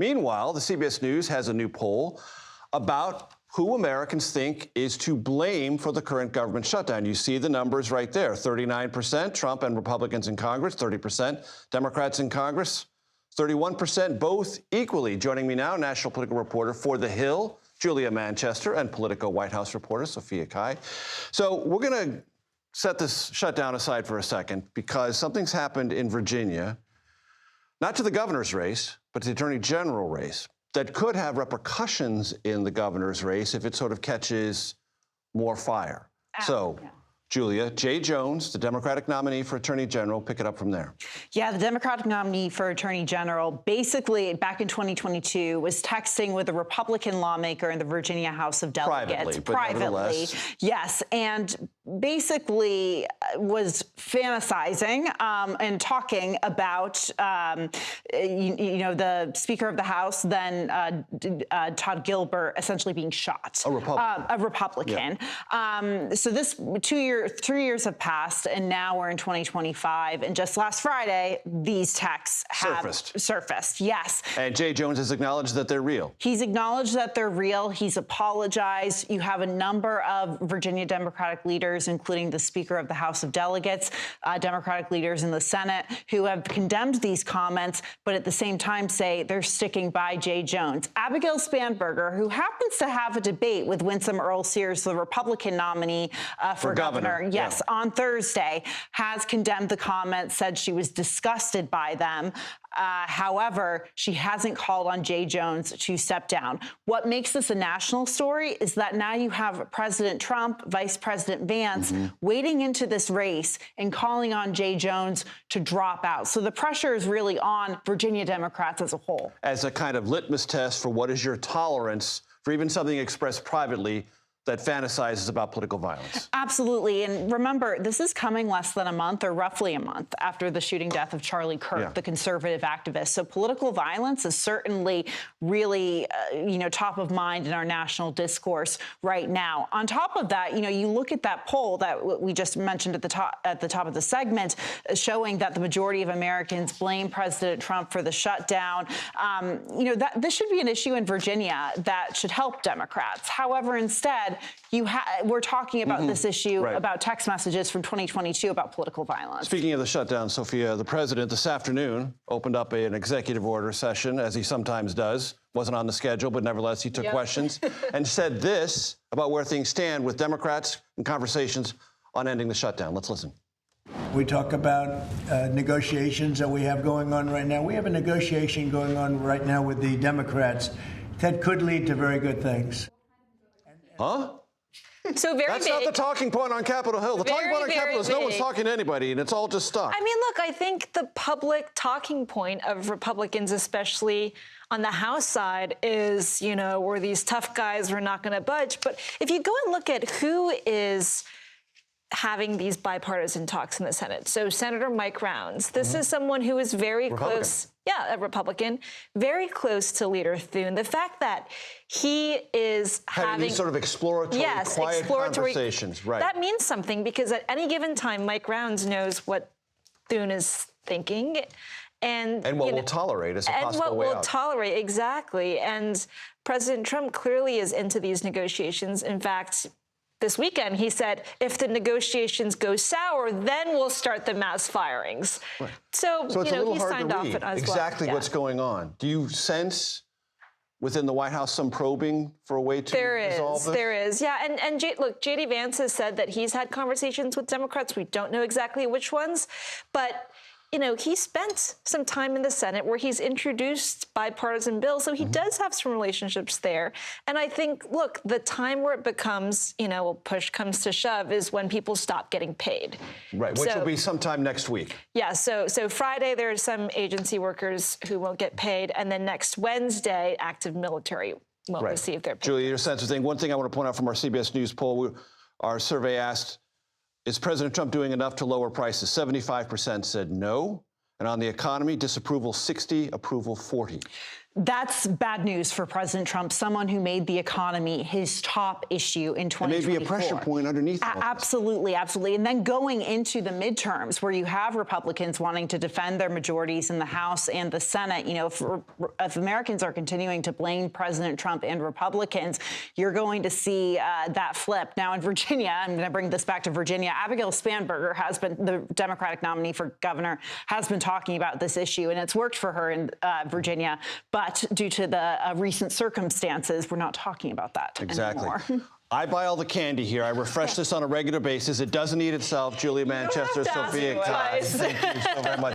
Meanwhile, the CBS News has a new poll about who Americans think is to blame for the current government shutdown. You see the numbers right there. 39% Trump and Republicans in Congress, 30% Democrats in Congress, 31% both equally. Joining me now, national political reporter for The Hill, Julia Manchester, and Politico White House reporter Sophia Cai. So we're going to set this shutdown aside for a second because something's happened in Virginia, not to the governor's race, but to the attorney general race, that could have repercussions in the governor's race if it sort of catches more fire. Julia, Jay Jones, the Democratic nominee for Attorney General, pick it up from there. Yeah, the Democratic nominee for Attorney General basically back in 2022 was texting with a Republican lawmaker in the Virginia House of Delegates. Privately. Yes, and basically was fantasizing and talking about, the Speaker of the House, then Todd Gilbert, essentially being shot. A Republican. A Republican. Yeah. So this 3 years have passed, and now we're in 2025. And just last Friday, these texts have surfaced. Yes. And Jay Jones has acknowledged that they're real. He's acknowledged that they're real. He's apologized. You have a number of Virginia Democratic leaders, including the Speaker of the House of Delegates, Democratic leaders in the Senate, who have condemned these comments, but at the same time say they're sticking by Jay Jones. Abigail Spanberger, who happens to have a debate with Winsome Earl-Sears, the Republican nominee for governor, yes, on Thursday, has condemned the comments, said she was disgusted by them. However, she hasn't called on Jay Jones to step down. What makes this a national story is that now you have President Trump, Vice President Vance wading into this race and calling on Jay Jones to drop out. So the pressure is really on Virginia Democrats as a whole. As a kind of litmus test for what is your tolerance for even something expressed privately that fantasizes about political violence. Absolutely. And remember, this is coming less than a month, or roughly a month, after the shooting death of Charlie Kirk, the conservative activist. So political violence is certainly really, top of mind in our national discourse right now. On top of that, you look at that poll that we just mentioned at the top of the segment, showing that the majority of Americans blame President Trump for the shutdown. That this should be an issue in Virginia that should help Democrats. However, instead, we're talking about this issue about text messages from 2022 about political violence. Speaking of the shutdown, Sophia, the president this afternoon opened up an executive order session, as he sometimes does. Wasn't on the schedule, but nevertheless, he took questions and said this about where things stand with Democrats and conversations on ending the shutdown. Let's listen. We talk about negotiations that we have going on right now. We have a negotiation going on right now with the Democrats that could lead to very good things. Huh? So That's not the talking point on Capitol Hill. The talking point on Capitol Hill is no one's talking to anybody, and it's all just stuff. I mean, look, I think the public talking point of Republicans, especially on the House side, is, we're these tough guys, we're not going to budge. But if you go and look at who is having these bipartisan talks in the Senate. So Senator Mike Rounds, this is someone who is very close. Yeah, a Republican, very close to Leader Thune. The fact that he is having these sort of exploratory, quiet conversations, that means something, because at any given time, Mike Rounds knows what Thune is thinking. And what we'll tolerate as a possible way out. And what we'll tolerate, exactly. And President Trump clearly is into these negotiations. In fact, this weekend, he said, if the negotiations go sour, then we'll start the mass firings. Right. So it's a little he hard signed to off read it as exactly well. what's going on. Do you sense within the White House some probing for a way to resolve this? There is. Yeah, and look, J.D. Vance has said that he's had conversations with Democrats. We don't know exactly which ones, but he spent some time in the Senate where he's introduced bipartisan bills, so he does have some relationships there. And I think, look, the time where it becomes, push comes to shove is when people stop getting paid. Right, which will be sometime next week. Yeah, so Friday there are some agency workers who won't get paid, and then next Wednesday, active military won't receive their pay. Julia, your sense of thing. One thing I want to point out from our CBS News poll, our survey asked, is President Trump doing enough to lower prices? 75% said no. And on the economy, disapproval 60, approval 40. That's bad news for President Trump, someone who made the economy his top issue in 2024. It may be a pressure point underneath all this. Absolutely, absolutely. And then going into the midterms, where you have Republicans wanting to defend their majorities in the House and the Senate, you know, if Americans are continuing to blame President Trump and Republicans, you're going to see that flip. Now, in Virginia, I'm going to bring this back to Virginia, Abigail Spanberger has been, the Democratic nominee for governor, has been talking about this issue, and it's worked for her in Virginia. But due to the recent circumstances, we're not talking about that anymore. I buy all the candy here. I refresh this on a regular basis. It doesn't eat itself. Julia Manchester, Sophia Cai. Thank you so very much.